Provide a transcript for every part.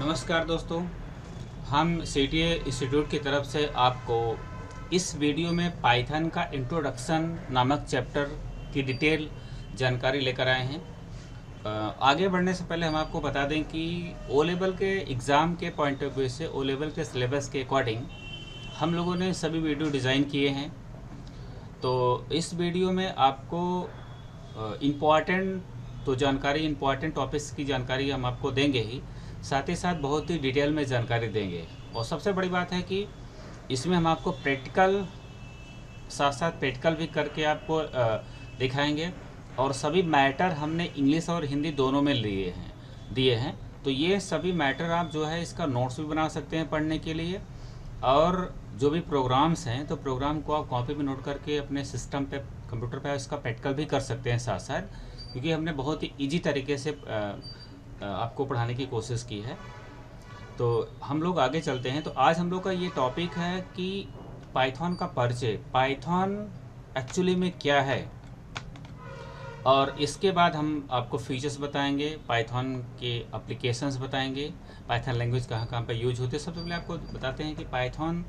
नमस्कार दोस्तों, हम CTA इंस्टीट्यूट की तरफ से आपको इस वीडियो में पाइथन का इंट्रोडक्शन नामक चैप्टर की डिटेल जानकारी लेकर आए हैं। आगे बढ़ने से पहले हम आपको बता दें कि ओ लेवल के एग्ज़ाम के पॉइंट ऑफ व्यू से ओ लेवल के सिलेबस के अकॉर्डिंग हम लोगों ने सभी वीडियो डिज़ाइन किए हैं। तो इस वीडियो में आपको इम्पॉर्टेंट टॉपिक्स की जानकारी हम आपको देंगे ही, साथ ही साथ बहुत ही डिटेल में जानकारी देंगे। और सबसे बड़ी बात है कि इसमें हम आपको साथ प्रैक्टिकल भी करके आपको दिखाएंगे। और सभी मैटर हमने इंग्लिश और हिंदी दोनों में दिए हैं। तो ये सभी मैटर आप जो है इसका नोट्स भी बना सकते हैं पढ़ने के लिए, और जो भी प्रोग्राम्स हैं तो प्रोग्राम को आप कॉपी में नोट करके अपने सिस्टम पे, कंप्यूटर पे इसका प्रैक्टिकल भी कर सकते हैं साथ साथ, क्योंकि हमने बहुत ही ईजी तरीके से आपको पढ़ाने की कोशिश की है। तो हम लोग आगे चलते हैं। तो आज हम लोग का ये टॉपिक है कि पाइथन का परिचय, पाइथन एक्चुअली में क्या है, और इसके बाद हम आपको फीचर्स बताएंगे, पाइथन के एप्लीकेशंस बताएंगे, पाइथन लैंग्वेज कहाँ कहाँ पे यूज होते हैं। सबसे पहले आपको बताते हैं कि पाइथन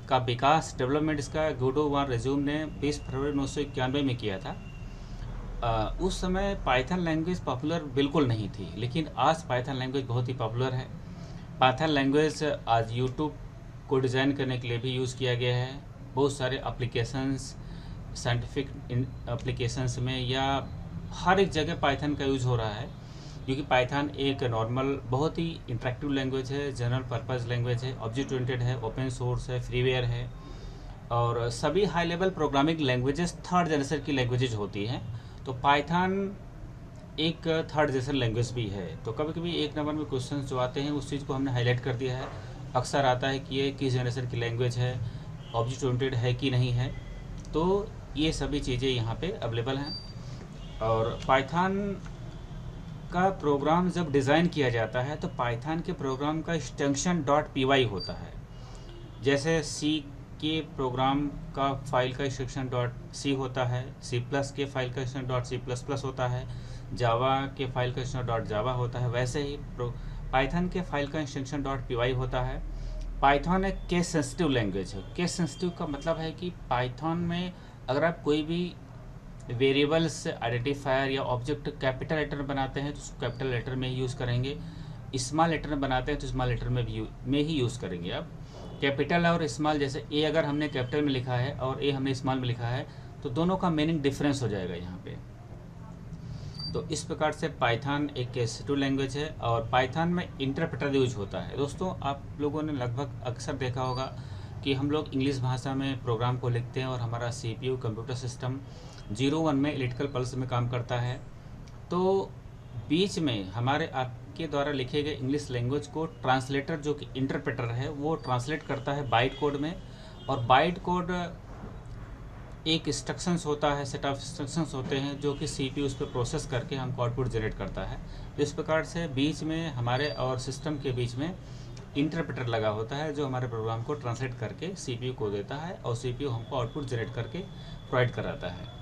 का विकास, डेवलपमेंट इसका गुडो वान रेज्यूम ने 20 फरवरी 1991 में किया था। उस समय पाइथन लैंग्वेज पॉपुलर बिल्कुल नहीं थी, लेकिन आज पाइथन लैंग्वेज बहुत ही पॉपुलर है। पाइथन लैंग्वेज आज यूट्यूब को डिज़ाइन करने के लिए भी यूज़ किया गया है। बहुत सारे एप्लीकेशंस, साइंटिफिक एप्लीकेशंस में या हर एक जगह पाइथन का यूज़ हो रहा है, क्योंकि पाइथन एक नॉर्मल, बहुत ही इंटरेक्टिव लैंग्वेज है, जनरल पर्पज़ लैंग्वेज है, ऑब्जेक्ट ओरिएंटेड है, ओपन सोर्स है, फ्रीवेयर है, और सभी high level programming languages third generation की लैंग्वेजेज होती हैं। तो पाइथन एक थर्ड जनरेशन लैंग्वेज भी है। तो कभी कभी एक नंबर में क्वेश्चन जो आते हैं उस चीज़ को हमने हाईलाइट कर दिया है। अक्सर आता है कि ये किस जनरेशन की लैंग्वेज है, ऑब्जेक्ट ओरिएंटेड है कि नहीं है। तो ये सभी चीज़ें यहाँ पे अवेलेबल हैं। और पाइथन का प्रोग्राम जब डिज़ाइन किया जाता है तो पाइथन के प्रोग्राम का एक्सटेंशन .py होता है। जैसे सी के प्रोग्राम का फाइल का एक्सटेंशन .c होता है, C+ के फाइल का एक्सटेंशन .c++ होता है, जावा के फाइल का एक्सटेंशन .java होता है, वैसे ही पाइथन के फाइल का एक्सटेंशन .py होता है। पाइथन एक केस सेंसिटिव लैंग्वेज है। केस सेंसिटिव का मतलब है कि पाइथन में अगर आप कोई भी वेरिएबल्स, आइडेंटिफायर या ऑब्जेक्ट कैपिटल लेटर में बनाते हैं तो उसको कैपिटल लेटर में ही यूज़ करेंगे, स्मॉल लेटर में बनाते हैं तो स्मॉल लेटर में ही यूज़ करेंगे। आप कैपिटल और स्मॉल, जैसे ए अगर हमने कैपिटल में लिखा है और ए हमने स्मॉल में लिखा है तो दोनों का मीनिंग डिफरेंस हो जाएगा यहाँ पे। तो इस प्रकार से पाइथन एक केस-सेंसिटिव लैंग्वेज है, और पाइथन में इंटरप्रेटर यूज होता है। दोस्तों, आप लोगों ने लगभग अक्सर देखा होगा कि हम लोग इंग्लिश भाषा में प्रोग्राम को लिखते हैं और हमारा CPU कंप्यूटर सिस्टम 01 में इलेक्ट्रिकल पल्स में काम करता है। तो बीच में हमारे आपके द्वारा लिखे गए इंग्लिश लैंग्वेज को ट्रांसलेटर, जो कि इंटरप्रेटर है, वो ट्रांसलेट करता है बाइट कोड में। और बाइट कोड एक इंस्ट्रक्शंस होता है, सेट ऑफ इंस्ट्रक्शंस होते हैं जो कि CPU उस पर प्रोसेस करके हमको आउटपुट जनरेट करता है। तो इस प्रकार से बीच में हमारे और सिस्टम के बीच में इंटरप्रेटर लगा होता है, जो हमारे प्रोग्राम को ट्रांसलेट करके CPU को देता है और CPU हमको आउटपुट जनरेट करके प्रोवाइड कराता है।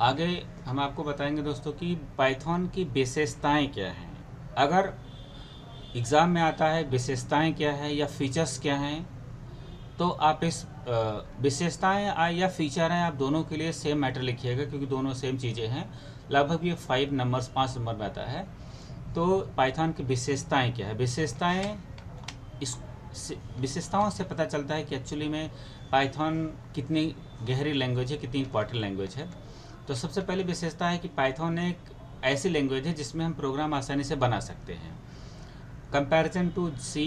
आगे हम आपको बताएंगे दोस्तों कि पाइथन की विशेषताएं क्या हैं। अगर एग्ज़ाम में आता है विशेषताएं क्या है या फीचर्स क्या हैं, तो आप इस विशेषताएं या फीचर हैं, आप दोनों के लिए सेम मैटर लिखिएगा, क्योंकि दोनों सेम चीज़ें हैं। लगभग ये 5 नंबर में आता है। तो पाइथन की विशेषताएं क्या है? विशेषताओं से पता चलता है कि एक्चुअली में पाइथन कितनी गहरी लैंग्वेज है, कितनी इंपॉर्टेंट लैंग्वेज है। तो सबसे पहली विशेषता है कि पाइथन एक ऐसी लैंग्वेज है जिसमें हम प्रोग्राम आसानी से बना सकते हैं। कंपैरिजन टू C,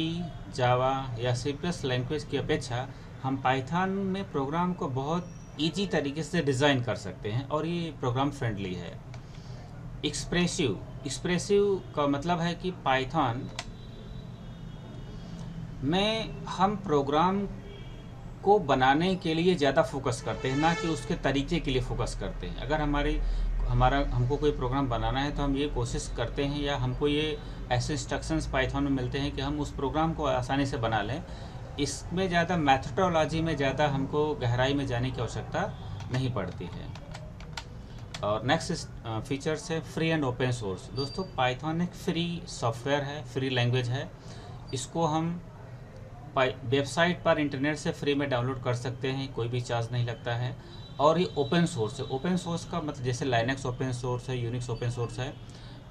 जावा या C+ लैंग्वेज की अपेक्षा हम पाइथन में प्रोग्राम को बहुत ईजी तरीके से डिज़ाइन कर सकते हैं, और ये प्रोग्राम फ्रेंडली है। एक्सप्रेसिव का मतलब है कि पाइथन में हम प्रोग्राम को बनाने के लिए ज़्यादा फोकस करते हैं, ना कि उसके तरीके के लिए फोकस करते हैं। अगर हमको कोई प्रोग्राम बनाना है तो हम ये कोशिश करते हैं, या हमको ये ऐसे इंस्ट्रक्शंस पाइथन में मिलते हैं कि हम उस प्रोग्राम को आसानी से बना लें। इसमें ज़्यादा मैथडोलॉजी में ज़्यादा हमको गहराई में जाने की आवश्यकता नहीं पड़ती है। और नेक्स्ट फीचर्स है फ्री एंड ओपन सोर्स। दोस्तों पाइथन एक फ्री सॉफ्टवेयर है, फ्री लैंग्वेज है। इसको हम वेबसाइट पर इंटरनेट से फ्री में डाउनलोड कर सकते हैं, कोई भी चार्ज नहीं लगता है। और ये ओपन सोर्स है। ओपन सोर्स का मतलब जैसे लाइनक्स ओपन सोर्स है, यूनिक्स ओपन सोर्स है,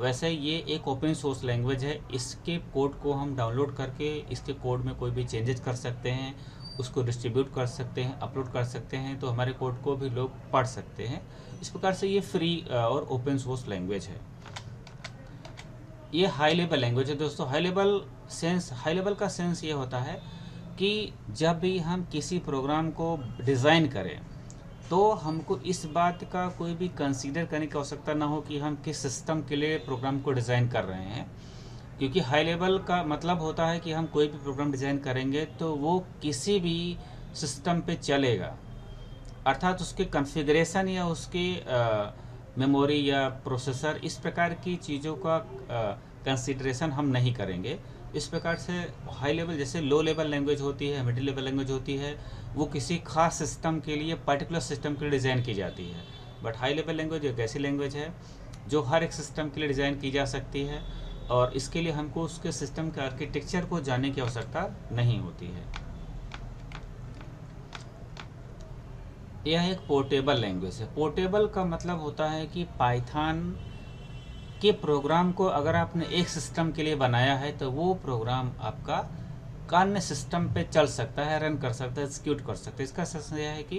वैसे ये एक ओपन सोर्स लैंग्वेज है। इसके कोड को हम डाउनलोड करके इसके कोड में कोई भी चेंजेस कर सकते हैं, उसको डिस्ट्रीब्यूट कर सकते हैं, अपलोड कर सकते हैं, तो हमारे कोड को भी लोग पढ़ सकते हैं। इस प्रकार से ये फ्री और ओपन सोर्स लैंग्वेज है। ये हाई लेवल लैंग्वेज है दोस्तों। हाई लेवल का सेंस ये होता है कि जब भी हम किसी प्रोग्राम को डिज़ाइन करें तो हमको इस बात का कोई भी कंसीडर करने की आवश्यकता ना हो कि हम किस सिस्टम के लिए प्रोग्राम को डिज़ाइन कर रहे हैं। क्योंकि हाई लेवल का मतलब होता है कि हम कोई भी प्रोग्राम डिज़ाइन करेंगे तो वो किसी भी सिस्टम पे चलेगा, अर्थात उसके कॉन्फ़िगरेशन या उसके मेमोरी या प्रोसेसर इस प्रकार की चीज़ों का कंसीडरेशन हम नहीं करेंगे। इस प्रकार से हाई लेवल, जैसे लो लेवल लैंग्वेज होती है, मिडिल लेवल लैंग्वेज होती है, वो किसी खास सिस्टम के लिए, पर्टिकुलर सिस्टम के लिए डिज़ाइन की जाती है। बट हाई लेवल लैंग्वेज एक ऐसी लैंग्वेज है जो हर एक सिस्टम के लिए डिज़ाइन की जा सकती है और इसके लिए हमको उसके सिस्टम के आर्किटेक्चर को जानने की आवश्यकता नहीं होती है। यह एक पोर्टेबल लैंग्वेज है। पोर्टेबल का मतलब होता है कि पाइथन के प्रोग्राम को अगर आपने एक सिस्टम के लिए बनाया है तो वो प्रोग्राम आपका अन्य सिस्टम पे चल सकता है, रन कर सकता है, एग्जीक्यूट कर सकता है। इसका सेंस यह है कि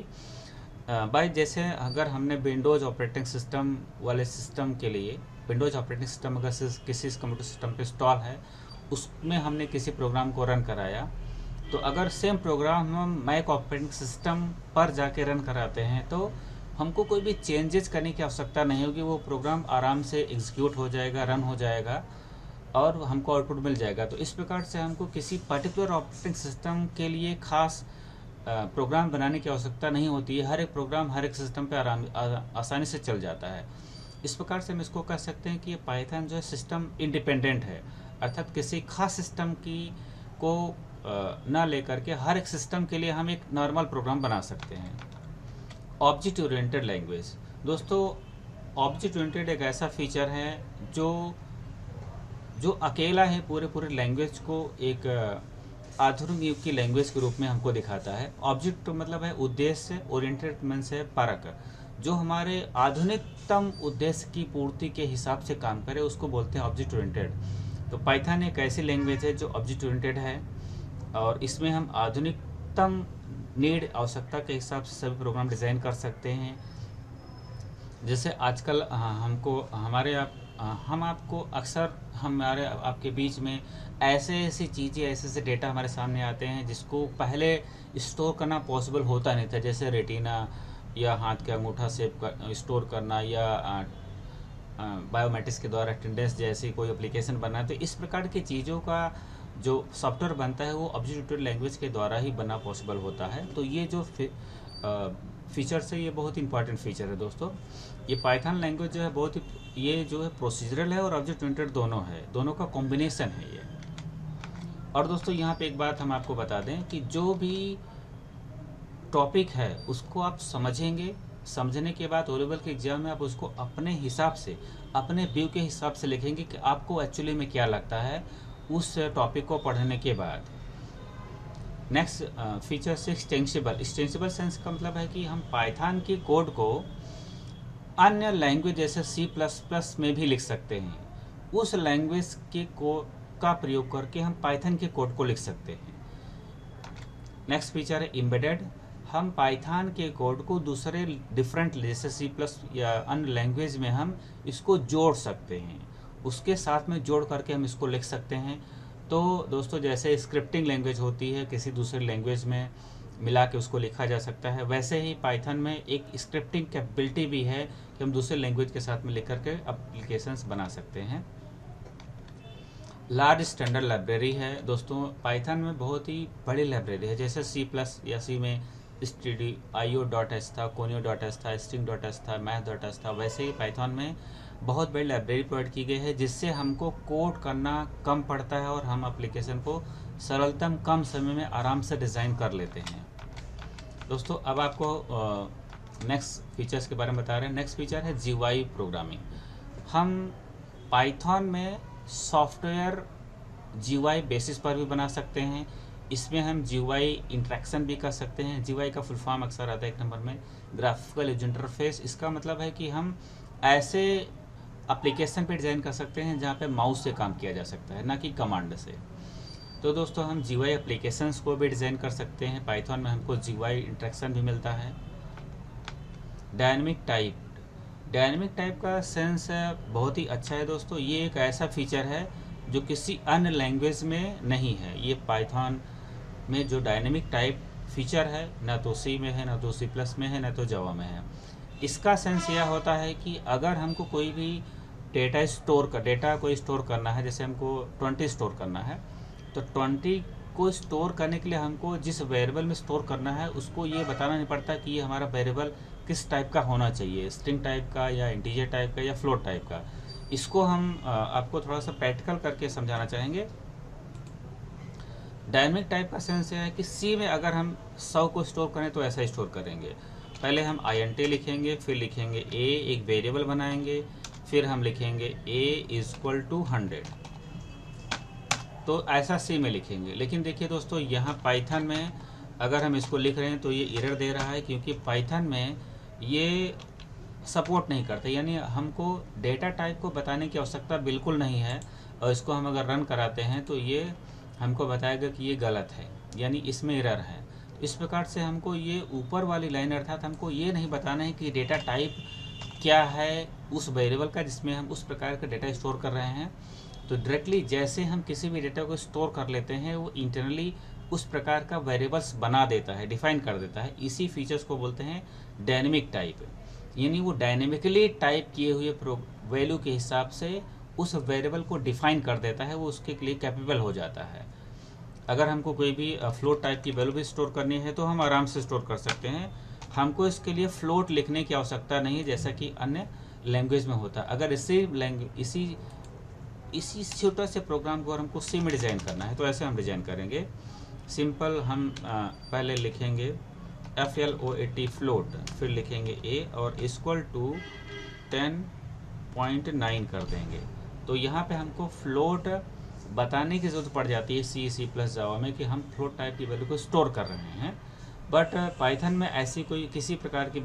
भाई जैसे अगर हमने विंडोज़ ऑपरेटिंग सिस्टम वाले सिस्टम के लिए, विंडोज़ ऑपरेटिंग सिस्टम अगर किसी कंप्यूटर सिस्टम पे इंस्टॉल है, उसमें हमने किसी प्रोग्राम को रन कराया, तो अगर सेम प्रोग्राम हम मैक ऑपरेटिंग सिस्टम पर जाके रन कराते हैं तो हमको कोई भी चेंजेस करने की आवश्यकता नहीं होगी। वो प्रोग्राम आराम से एग्जीक्यूट हो जाएगा, रन हो जाएगा और हमको आउटपुट मिल जाएगा। तो इस प्रकार से हमको किसी पर्टिकुलर ऑपरेटिंग सिस्टम के लिए खास प्रोग्राम बनाने की आवश्यकता नहीं होती है। हर एक प्रोग्राम हर एक सिस्टम पे आसानी से चल जाता है। इस प्रकार से हम इसको कह सकते हैं कि ये पाइथन जो है सिस्टम इंडिपेंडेंट है, अर्थात किसी खास सिस्टम की को ना लेकर के हर एक सिस्टम के लिए हम एक नॉर्मल प्रोग्राम बना सकते हैं। Object oriented language. दोस्तों ऑब्जेक्ट ओरिएंटेड एक ऐसा फीचर है जो अकेला है पूरे लैंग्वेज को एक आधुनिक युग की लैंग्वेज के रूप में हमको दिखाता है। ऑब्जेक्ट मतलब है उद्देश्य, ओरिएंटेड मीन्स है परक, जो हमारे आधुनिकतम उद्देश्य की पूर्ति के हिसाब से काम करे उसको बोलते हैं ऑब्जेक्ट ओरिएंटेड। तो पाइथन एक ऐसी लैंग्वेज है जो ऑब्जेक्ट ओरिएंटेड है और इसमें हम आधुनिकतम नीड, आवश्यकता के हिसाब से सभी प्रोग्राम डिज़ाइन कर सकते हैं। जैसे आजकल हम आपको अक्सर हमारे आपके बीच में ऐसी चीज़ें, ऐसे डेटा हमारे सामने आते हैं जिसको पहले स्टोर करना पॉसिबल होता नहीं था, जैसे रेटिना या हाथ के अंगूठा से स्टोर करना या बायोमेट्रिक्स के द्वारा अटेंडेंस जैसी कोई एप्लीकेशन बनना। तो इस प्रकार की चीज़ों का जो सॉफ्टवेयर बनता है वो ऑब्जेक्ट ओरिएंटेड लैंग्वेज के द्वारा ही बनना पॉसिबल होता है। तो ये जो फीचर्स है ये बहुत इंपॉर्टेंट फीचर है दोस्तों। ये पाइथन लैंग्वेज जो है बहुत ही, ये जो है प्रोसीजरल है और ऑब्जेक्ट ओरिएंटेड दोनों है, दोनों का कॉम्बिनेशन है ये। और दोस्तों यहाँ पे एक बात हम आपको बता दें कि जो भी टॉपिक है उसको आप समझने के बाद ओ लेवल के एग्जाम में आप उसको अपने हिसाब से, अपने व्यू के हिसाब से लिखेंगे कि आपको एक्चुअली में क्या लगता है उस टॉपिक को पढ़ने के बाद। नेक्स्ट फीचर से एक्सटेंसिबल सेंस का मतलब है कि हम पाइथन के कोड को अन्य लैंग्वेज जैसे C++ में भी लिख सकते हैं। उस लैंग्वेज के का प्रयोग करके हम पाइथन के कोड को लिख सकते हैं। नेक्स्ट फीचर है एम्बेडेड। हम पाइथन के कोड को दूसरे डिफरेंट जैसे C+ या अन्य लैंग्वेज में हम इसको जोड़ सकते हैं, उसके साथ में जोड़ करके हम इसको लिख सकते हैं। तो दोस्तों जैसे स्क्रिप्टिंग लैंग्वेज होती है, किसी दूसरे लैंग्वेज में मिला के उसको लिखा जा सकता है, वैसे ही पाइथन में एक स्क्रिप्टिंग कैपेबिलिटी भी है कि हम दूसरे लैंग्वेज के साथ में लिख करके एप्लीकेशंस बना सकते हैं। लार्ज स्टैंडर्ड लाइब्रेरी है दोस्तों। पाइथन में बहुत ही बड़ी लाइब्रेरी है, जैसे C+ या C में stdio.h था, conio.h था, string.h था, math.h था, वैसे ही पाइथन में बहुत बड़ी लाइब्रेरी प्रोवाइड की गई है जिससे हमको कोड करना कम पड़ता है और हम एप्लीकेशन को सरलतम कम समय में आराम से डिज़ाइन कर लेते हैं। दोस्तों अब आपको नेक्स्ट फीचर्स के बारे में बता रहे हैं। नेक्स्ट फीचर है GUI प्रोग्रामिंग। हम पाइथन में सॉफ्टवेयर GUI बेसिस पर भी बना सकते हैं। इसमें हम GUI इंटरेक्शन भी कर सकते हैं। GUI का फुल फॉर्म अक्सर आता है एक नंबर में, ग्राफिकल यूजर इंटरफेस। इसका मतलब है कि हम ऐसे एप्लीकेशन पे डिज़ाइन कर सकते हैं जहाँ पे माउस से काम किया जा सकता है, ना कि कमांड से। तो दोस्तों हम GUI एप्लीकेशंस को भी डिज़ाइन कर सकते हैं। पाइथन में हमको GUI इंटरेक्शन भी मिलता है। डायनेमिक टाइप का सेंस बहुत ही अच्छा है दोस्तों। ये एक ऐसा फीचर है जो किसी अन्य लैंग्वेज में नहीं है। ये पाइथन में जो डायनेमिक टाइप फीचर है, ना तो C में है, ना तो C+ में है, ना तो जावा में है। इसका सेंस यह होता है कि अगर हमको कोई भी डेटा को स्टोर करना है, जैसे हमको 20 स्टोर करना है, तो 20 को स्टोर करने के लिए हमको जिस वेरिएबल में स्टोर करना है उसको ये बताना नहीं पड़ता कि ये हमारा वेरिएबल किस टाइप का होना चाहिए, स्ट्रिंग टाइप का या इंटीजर टाइप का या फ्लोट टाइप का। इसको हम आपको थोड़ा सा प्रैक्टिकल करके समझाना चाहेंगे। डायनेमिक टाइप का सेंस है कि C में अगर हम 100 को स्टोर करें तो ऐसा स्टोर करेंगे। पहले हम int लिखेंगे, फिर लिखेंगे a, एक वेरिएबल बनाएंगे, फिर हम लिखेंगे a = 100। तो ऐसा C में लिखेंगे। लेकिन देखिए दोस्तों, यहाँ पाइथन में अगर हम इसको लिख रहे हैं तो ये एरर दे रहा है, क्योंकि पाइथन में ये सपोर्ट नहीं करते। यानी हमको डेटा टाइप को बताने की आवश्यकता बिल्कुल नहीं है, और इसको हम अगर रन कराते हैं तो ये हमको बताएगा कि ये गलत है, यानी इसमें एरर है। इस प्रकार से हमको ये ऊपर वाली लाइन, अर्थात हमको ये नहीं बताना है कि डेटा टाइप क्या है उस वेरिएबल का जिसमें हम उस प्रकार का डेटा स्टोर कर रहे हैं। तो डायरेक्टली जैसे हम किसी भी डेटा को स्टोर कर लेते हैं, वो इंटरनली उस प्रकार का वेरिएबल्स बना देता है, डिफाइन कर देता है। इसी फीचर्स को बोलते हैं डायनेमिक टाइप। यानी वो डायनेमिकली टाइप किए हुए वैल्यू के हिसाब से उस वेरिएबल को डिफाइन कर देता है, वो उसके लिए कैपेबल हो जाता है। अगर हमको कोई भी फ्लोट टाइप की वैल्यू भी स्टोर करनी है तो हम आराम से स्टोर कर सकते हैं। हमको इसके लिए फ्लोट लिखने की आवश्यकता नहीं है, जैसा कि अन्य लैंग्वेज में होता है। अगर इसी छोटा से प्रोग्राम को हमको C में डिज़ाइन करना है तो ऐसे हम डिज़ाइन करेंगे। सिंपल हम पहले लिखेंगे FLOAT फ्लोट, फिर लिखेंगे a और = 10.9 कर देंगे। तो यहाँ पे हमको फ्लोट बताने की ज़रूरत पड़ जाती है C++ जावा में कि हम फ्लोट टाइप की वैल्यू को स्टोर कर रहे हैं। बट पाइथन में ऐसी कोई किसी प्रकार की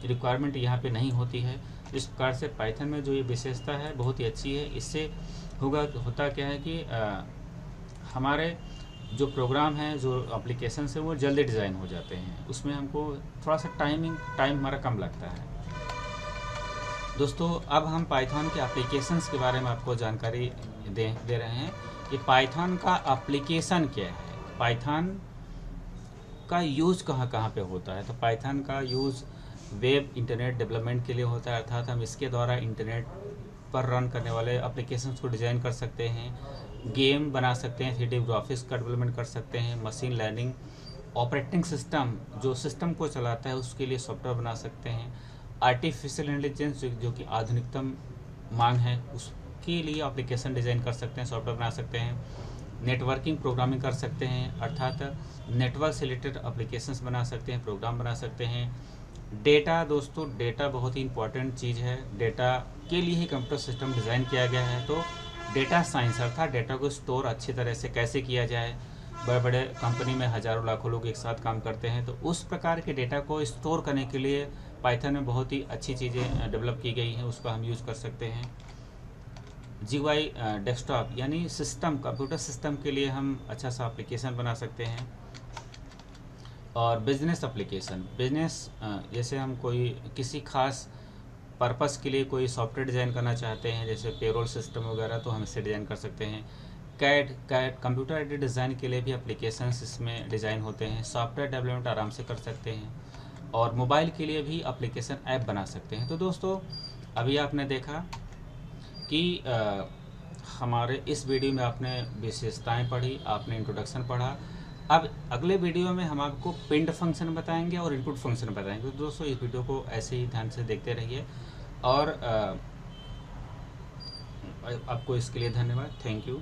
रिक्वायरमेंट यहाँ पे नहीं होती है। इस प्रकार से पाइथन में जो ये विशेषता है बहुत ही अच्छी है। इससे होता क्या है कि हमारे जो प्रोग्राम हैं, जो एप्लीकेशन है, वो जल्दी डिज़ाइन हो जाते हैं। उसमें हमको थोड़ा सा टाइम हमारा कम लगता है। दोस्तों, अब हम पाइथन के एप्लीकेशंस के बारे में आपको जानकारी दे रहे हैं कि पाइथन का एप्लीकेशन क्या है, पाइथन का यूज़ कहाँ पे होता है। तो पाइथन का यूज़ वेब इंटरनेट डेवलपमेंट के लिए होता है, अर्थात हम इसके द्वारा इंटरनेट पर रन करने वाले एप्लीकेशंस को डिज़ाइन कर सकते हैं, गेम बना सकते हैं, 3D ग्राफिक्स का डेवलपमेंट कर सकते हैं, मशीन लर्निंग, ऑपरेटिंग सिस्टम जो सिस्टम को चलाता है उसके लिए सॉफ्टवेयर बना सकते हैं, आर्टिफिशियल इंटेलिजेंस जो कि आधुनिकतम मांग है उसके लिए एप्लीकेशन डिज़ाइन कर सकते हैं, सॉफ्टवेयर बना सकते हैं, नेटवर्किंग प्रोग्रामिंग कर सकते हैं, अर्थात नेटवर्क से रिलेटेड एप्लीकेशंस बना सकते हैं, प्रोग्राम बना सकते हैं। डेटा, दोस्तों डेटा बहुत ही इंपॉर्टेंट चीज़ है। डेटा के लिए ही कंप्यूटर सिस्टम डिज़ाइन किया गया है। तो डेटा साइंस अर्थात डेटा को स्टोर अच्छी तरह से कैसे किया जाए। बड़े बड़े कंपनी में हज़ारों लाखों लोग एक साथ काम करते हैं, तो उस प्रकार के डेटा को स्टोर करने के लिए पाइथन में बहुत ही अच्छी चीज़ें डेवलप की गई हैं, उसको हम यूज़ कर सकते हैं। GUI डेस्कटॉप यानी सिस्टम, कंप्यूटर सिस्टम के लिए हम अच्छा सा एप्लीकेशन बना सकते हैं। और बिजनेस एप्लीकेशन, जैसे हम कोई किसी खास पर्पस के लिए कोई सॉफ्टवेयर डिज़ाइन करना चाहते हैं, जैसे पेरोल सिस्टम वगैरह, तो हम इससे डिज़ाइन कर सकते हैं। कैड कंप्यूटर एडेड डिज़ाइन के लिए भी एप्लीकेशंस इसमें डिज़ाइन होते हैं। सॉफ्टवेयर डेवलपमेंट आराम से कर सकते हैं, और मोबाइल के लिए भी एप्लीकेशन ऐप बना सकते हैं। तो दोस्तों, अभी आपने देखा कि हमारे इस वीडियो में आपने विशेषताएं पढ़ी, आपने इंट्रोडक्शन पढ़ा। अब अगले वीडियो में हम आपको पिंड फंक्शन बताएंगे और इनपुट फंक्शन बताएंगे। तो दोस्तों, इस वीडियो को ऐसे ही ध्यान से देखते रहिए, और आपको इसके लिए धन्यवाद। Thank you.